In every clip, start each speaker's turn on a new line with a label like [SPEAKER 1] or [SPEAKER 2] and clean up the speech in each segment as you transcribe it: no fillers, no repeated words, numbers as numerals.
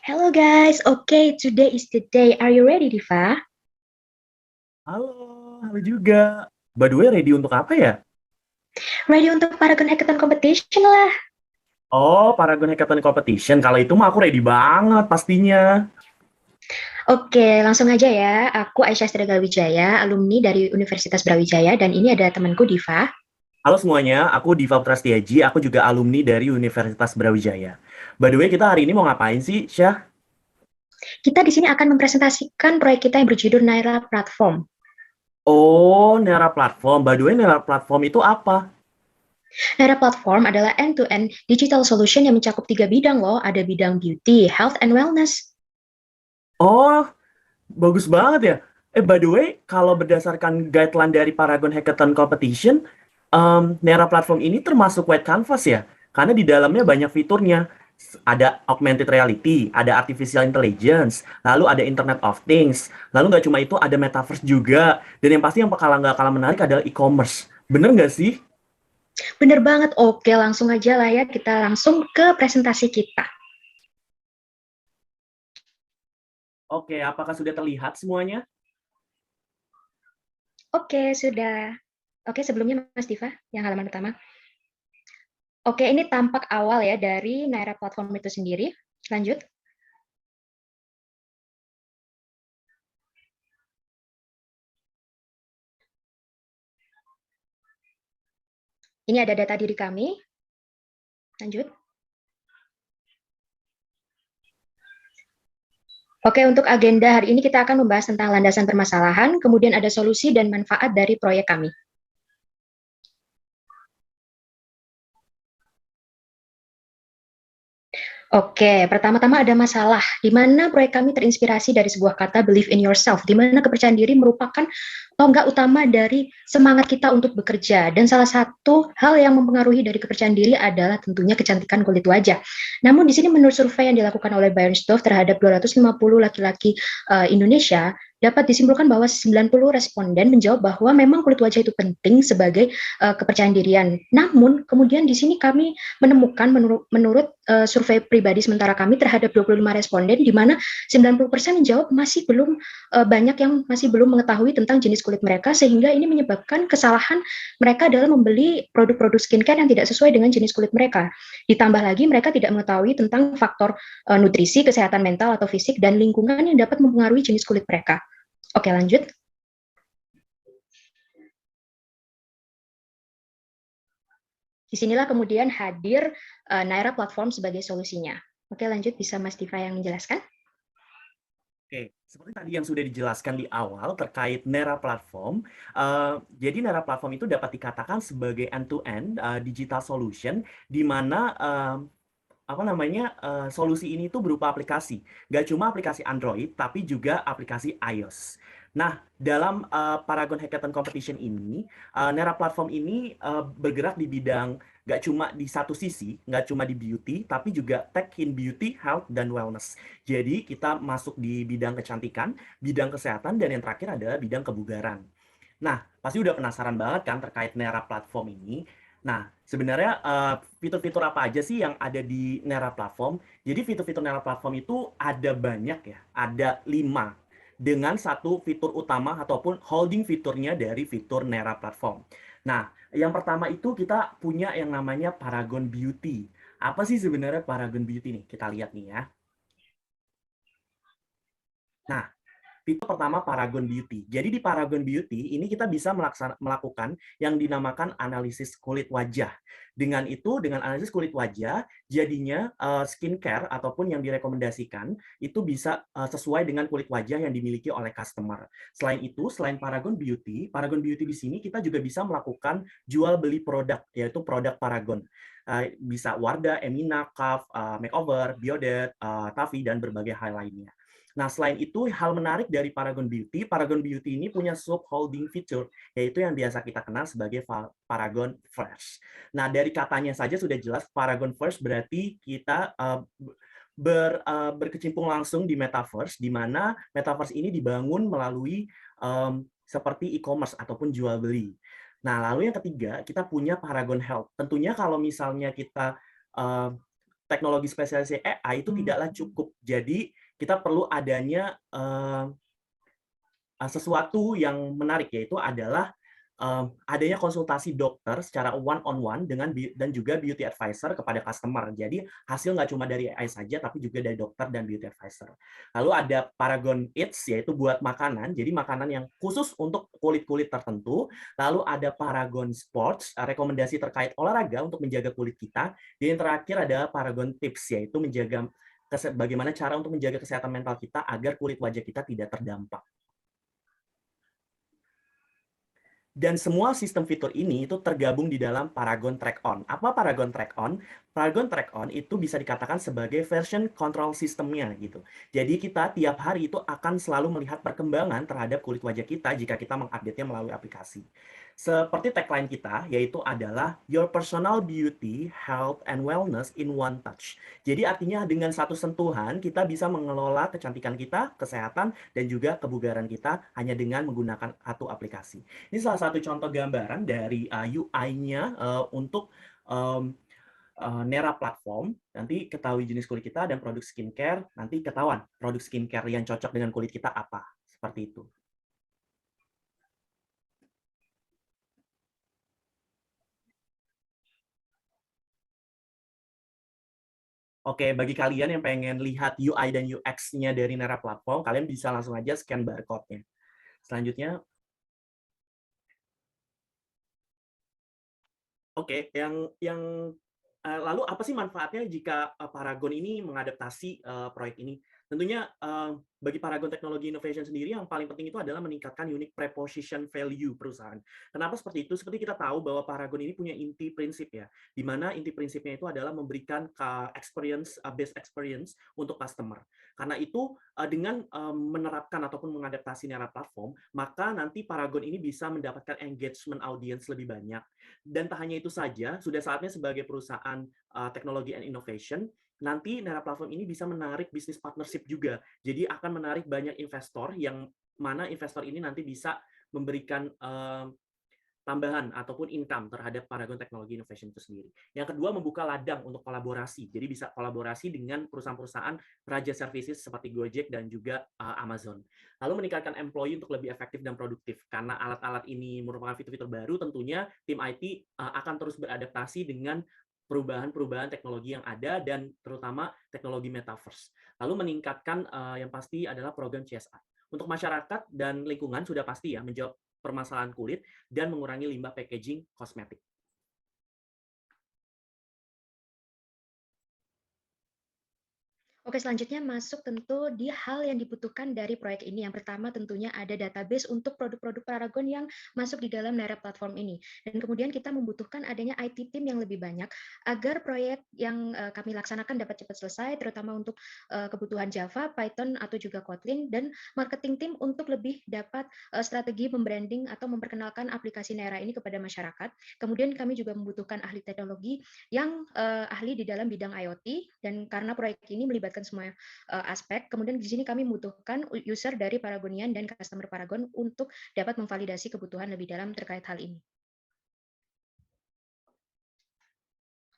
[SPEAKER 1] Hello guys, okay, today is the day. Are you ready, Diva?
[SPEAKER 2] Halo, halo juga. By the way, ready untuk apa ya?
[SPEAKER 1] Ready untuk Paragon Hackathon Competition lah.
[SPEAKER 2] Oh, Paragon Hackathon Competition. Kalau itu mah aku ready banget pastinya.
[SPEAKER 1] Oke, langsung aja ya. Aku Aisyah Stregal Wijaya, alumni dari Universitas Brawijaya, dan ini ada temanku Diva.
[SPEAKER 2] Halo semuanya, aku Diva Prastiaji. Aku juga alumni dari Universitas Brawijaya. By the way, kita hari ini mau ngapain sih, Syah?
[SPEAKER 1] Kita di sini akan mempresentasikan proyek kita yang berjudul Naira Platform.
[SPEAKER 2] Oh, Nera Platform. By the way, Nera Platform itu apa?
[SPEAKER 1] Naira Platform adalah end-to-end digital solution yang mencakup 3 bidang loh. Ada bidang beauty, health, and wellness.
[SPEAKER 2] Oh, bagus banget ya. By the way, kalau berdasarkan guideline dari Paragon Hackathon Competition, Nera Platform ini termasuk white canvas ya? Karena di dalamnya banyak fiturnya. Ada augmented reality, ada artificial intelligence, lalu ada Internet of Things, lalu nggak cuma itu, ada metaverse juga. Dan yang pasti yang nggak kalah menarik adalah e-commerce. Bener nggak sih?
[SPEAKER 1] Bener banget, oke langsung aja lah ya. Kita langsung ke presentasi kita.
[SPEAKER 2] Oke, apakah sudah terlihat semuanya?
[SPEAKER 1] Oke, sudah. Oke, sebelumnya Mas Diva, yang halaman pertama. Oke, ini tampak awal ya dari Naira Platform itu sendiri. Lanjut. Ini ada data diri kami. Lanjut. Oke, untuk agenda hari ini kita akan membahas tentang landasan permasalahan, kemudian ada solusi dan manfaat dari proyek kami. Oke, pertama-tama ada masalah, di mana proyek kami terinspirasi dari sebuah kata believe in yourself, di mana kepercayaan diri merupakan tonggak utama dari semangat kita untuk bekerja. Dan salah satu hal yang mempengaruhi dari kepercayaan diri adalah tentunya kecantikan kulit wajah. Namun di sini menurut survei yang dilakukan oleh Bernstorff terhadap 250 laki-laki Indonesia, dapat disimpulkan bahwa 90 responden menjawab bahwa memang kulit wajah itu penting sebagai kepercayaan dirian. Namun kemudian di sini kami menemukan menurut survei pribadi sementara kami terhadap 25 responden di mana 90% menjawab masih belum banyak yang masih belum mengetahui tentang jenis kulit mereka sehingga ini menyebabkan kesalahan mereka dalam membeli produk-produk skincare yang tidak sesuai dengan jenis kulit mereka. Ditambah lagi mereka tidak mengetahui tentang faktor nutrisi, kesehatan mental atau fisik dan lingkungan yang dapat mempengaruhi jenis kulit mereka. Oke, lanjut. Disinilah kemudian hadir Naira Platform sebagai solusinya. Oke, lanjut bisa Mas Diva yang menjelaskan.
[SPEAKER 2] Oke, seperti tadi yang sudah dijelaskan di awal terkait Nera Platform, jadi Nera Platform itu dapat dikatakan sebagai end-to-end digital solution, di mana apa namanya solusi ini tuh berupa aplikasi, nggak cuma aplikasi Android, tapi juga aplikasi iOS. Nah, dalam Paragon Hackathon Competition ini, Nera Platform ini bergerak di bidang nggak cuma di satu sisi, nggak cuma di beauty, tapi juga tech in beauty, health, dan wellness. Jadi kita masuk di bidang kecantikan, bidang kesehatan, dan yang terakhir adalah bidang kebugaran. Nah, pasti udah penasaran banget kan terkait Nera Platform ini. Nah, sebenarnya fitur-fitur apa aja sih yang ada di Nera Platform? Jadi fitur-fitur Nera Platform itu ada banyak ya, ada 5 dengan satu fitur utama ataupun holding fiturnya dari fitur Nera Platform. Nah, yang pertama itu kita punya yang namanya Paragon Beauty. Apa sih sebenarnya Paragon Beauty nih? Kita lihat nih ya. Nah, fitur pertama Paragon Beauty. Jadi di Paragon Beauty ini kita bisa melakukan yang dinamakan analisis kulit wajah. Dengan itu, dengan analisis kulit wajah, jadinya skincare ataupun yang direkomendasikan itu bisa sesuai dengan kulit wajah yang dimiliki oleh customer. Selain itu, selain Paragon Beauty di sini kita juga bisa melakukan jual beli produk, yaitu produk Paragon. Bisa Wardah, Emina, Kaf, Makeover, Biodet, Tavi, dan berbagai hal lainnya. Nah, selain itu, hal menarik dari Paragon Beauty ini punya sub-holding feature, yaitu yang biasa kita kenal sebagai Paragon First. Nah, dari katanya saja sudah jelas, Paragon First berarti kita berkecimpung langsung di Metaverse, di mana Metaverse ini dibangun melalui seperti e-commerce ataupun jual beli. Nah, lalu yang ketiga, kita punya Paragon Health. Tentunya kalau misalnya kita teknologi spesialisasi AI itu tidaklah cukup. Jadi kita perlu adanya sesuatu yang menarik, yaitu adalah adanya konsultasi dokter secara one on one dan juga beauty advisor kepada customer. Jadi hasil nggak cuma dari AI saja, tapi juga dari dokter dan beauty advisor. Lalu ada Paragon Eats, yaitu buat makanan, jadi makanan yang khusus untuk kulit-kulit tertentu. Lalu ada Paragon Sports, rekomendasi terkait olahraga untuk menjaga kulit kita. Dan yang terakhir ada Paragon Tips, yaitu bagaimana cara untuk menjaga kesehatan mental kita agar kulit wajah kita tidak terdampak. Dan semua sistem fitur ini itu tergabung di dalam Paragon Track On. Apa Paragon Track On? Paragon Track On itu bisa dikatakan sebagai version control sistemnya gitu. Jadi kita tiap hari itu akan selalu melihat perkembangan terhadap kulit wajah kita jika kita mengupdate-nya melalui aplikasi. Seperti tagline kita, yaitu adalah Your Personal Beauty, Health, and Wellness in One Touch. Jadi artinya dengan satu sentuhan kita bisa mengelola kecantikan kita, kesehatan, dan juga kebugaran kita hanya dengan menggunakan satu aplikasi. Ini salah satu contoh gambaran dari UI-nya untuk Nera Platform. Nanti ketahui jenis kulit kita dan produk skincare, nanti ketahuan produk skincare yang cocok dengan kulit kita apa. Seperti itu. Oke, bagi kalian yang pengen lihat UI dan UX-nya dari Nera Platform, kalian bisa langsung aja scan barcode-nya. Selanjutnya, oke, lalu apa sih manfaatnya jika Paragon ini mengadaptasi proyek ini? Tentunya bagi Paragon Technology Innovation sendiri yang paling penting itu adalah meningkatkan unique preposition value perusahaan. Kenapa seperti itu? Seperti kita tahu bahwa Paragon ini punya inti prinsip ya, di mana inti prinsipnya itu adalah memberikan best experience untuk customer. Karena itu dengan menerapkan ataupun mengadaptasi Nera Platform, maka nanti Paragon ini bisa mendapatkan engagement audience lebih banyak. Dan tak hanya itu saja, sudah saatnya sebagai perusahaan teknologi and innovation, nanti Nera Platform ini bisa menarik bisnis partnership juga. Jadi akan menarik banyak investor yang mana investor ini nanti bisa memberikan tambahan ataupun income terhadap Paragon Technology Innovation itu sendiri. Yang kedua, membuka ladang untuk kolaborasi. Jadi bisa kolaborasi dengan perusahaan-perusahaan raja services seperti Gojek dan juga Amazon. Lalu meningkatkan employee untuk lebih efektif dan produktif. Karena alat-alat ini merupakan fitur-fitur baru, tentunya tim IT akan terus beradaptasi dengan perubahan-perubahan teknologi yang ada dan terutama teknologi metaverse. Lalu meningkatkan yang pasti adalah program CSR. Untuk masyarakat dan lingkungan sudah pasti ya menjawab permasalahan kulit dan mengurangi limbah packaging kosmetik.
[SPEAKER 1] Oke, selanjutnya masuk tentu di hal yang dibutuhkan dari proyek ini. Yang pertama tentunya ada database untuk produk-produk Paragon yang masuk di dalam Nera Platform ini. Dan kemudian kita membutuhkan adanya IT team yang lebih banyak agar proyek yang kami laksanakan dapat cepat selesai, terutama untuk kebutuhan Java, Python, atau juga Kotlin, dan marketing team untuk lebih dapat strategi membranding atau memperkenalkan aplikasi Nera ini kepada masyarakat. Kemudian kami juga membutuhkan ahli teknologi yang ahli di dalam bidang IoT, dan karena proyek ini melibatkan semua aspek. Kemudian di sini kami membutuhkan user dari Paragonian dan customer Paragon untuk dapat memvalidasi kebutuhan lebih dalam terkait hal ini.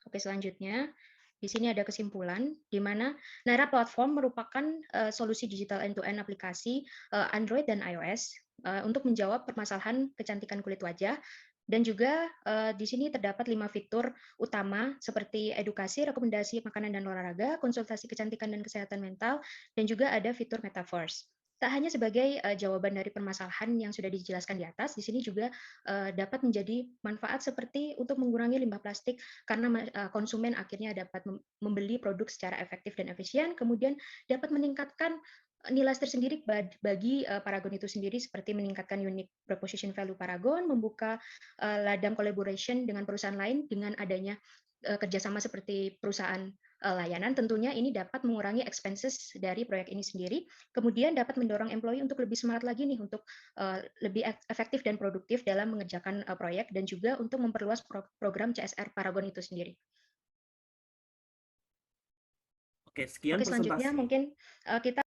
[SPEAKER 1] Oke, selanjutnya di sini ada kesimpulan di mana Nera Platform merupakan solusi digital end-to-end aplikasi Android dan iOS untuk menjawab permasalahan kecantikan kulit wajah. Dan juga di sini terdapat 5 fitur utama seperti edukasi, rekomendasi makanan dan olahraga, konsultasi kecantikan dan kesehatan mental, dan juga ada fitur metaverse. Tak hanya sebagai jawaban dari permasalahan yang sudah dijelaskan di atas, di sini juga dapat menjadi manfaat seperti untuk mengurangi limbah plastik karena konsumen akhirnya dapat membeli produk secara efektif dan efisien, kemudian dapat meningkatkan nilai tersendiri bagi Paragon itu sendiri seperti meningkatkan unique proposition value Paragon, membuka ladang collaboration dengan perusahaan lain dengan adanya kerjasama seperti perusahaan layanan, tentunya ini dapat mengurangi expenses dari proyek ini sendiri, kemudian dapat mendorong employee untuk lebih semangat lagi nih untuk lebih efektif dan produktif dalam mengerjakan proyek, dan juga untuk memperluas program CSR Paragon itu sendiri.
[SPEAKER 2] Oke, sekian
[SPEAKER 1] Oke, selanjutnya
[SPEAKER 2] presentasi.
[SPEAKER 1] mungkin kita